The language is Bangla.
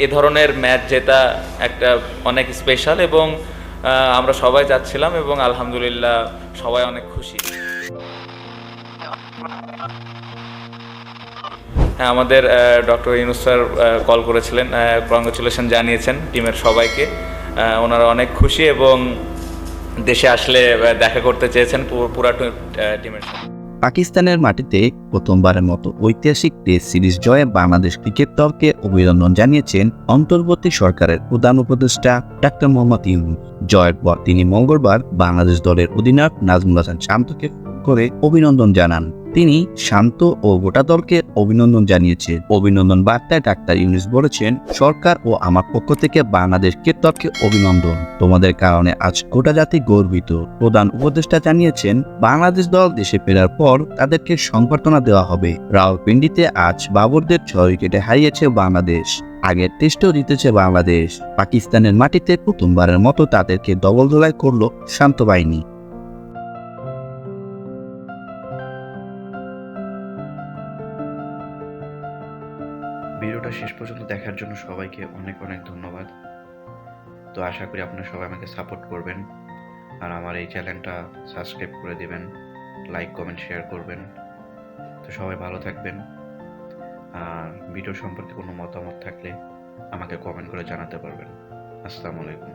এ ধরনের ম্যাচ জেতা একটা অনেক স্পেশাল এবং আমরা সবাই যাচ্ছিলাম এবং আলহামদুলিল্লাহ সবাই অনেক খুশি। হ্যাঁ, আমাদের ডক্টর ইউনূস স্যার কল করেছিলেন, কংগ্রেচুলেশন জানিয়েছেন টিমের সবাইকে। ওনারা অনেক খুশি এবং দেশে আসলে দেখা করতে চেয়েছেন পুরা টিমের সাথে। পাকিস্তানের মাটিতে প্রথমবারের মতো ঐতিহাসিক টেস্ট সিরিজ জয়ে বাংলাদেশ ক্রিকেট দলকে অভিনন্দন জানিয়েছেন অন্তর্বর্তী সরকারের প্রধান উপদেষ্টা ডাক্তার মোহাম্মদ ইউনূস। জয়ের পর তিনি মঙ্গলবার বাংলাদেশ দলের অধিনায়ক নাজমুল হাসান শান্তকে ফোন করে অভিনন্দন জানান। তিনি শান্ত ও গোটা দলকে অভিনন্দন জানিয়েছেন। অভিনন্দন বার্তায় ডাক্তার ইউনূস বলেছেন, সরকার ও আমার পক্ষ থেকে বাংলাদেশ ক্রিকেট দলকে অভিনন্দন। তোমাদের কারণে আজ গোটা জাতি গর্বিত। প্রধান উপদেষ্টা জানিয়েছেন, বাংলাদেশ দল দেশে ফেরার পর তাদেরকে সংবর্ধনা দেওয়া হবে। রাওয়ালপিন্ডিতে আজ বাবরদের 6 উইকেটে হারিয়েছে বাংলাদেশ। আগের টেস্টও জিতেছে বাংলাদেশ। পাকিস্তানের মাটিতে প্রথমবারের মতো তাদেরকে দবলধোলাই করল শান্ত বাহিনী। ভিডিওটা শেষ পর্যন্ত দেখার জন্য সবাইকে অনেক অনেক ধন্যবাদ। তো আশা করি আপনারা সবাই আমাকে সাপোর্ট করবেন আর আমার এই চ্যানেলটা সাবস্ক্রাইব করে দেবেন, লাইক কমেন্ট শেয়ার করবেন। তো সবাই ভালো থাকবেন। আর ভিডিও সম্পর্কে কোনো মতামত থাকলে আমাকে কমেন্ট করে জানাতে পারবেন। আসসালামু আলাইকুম।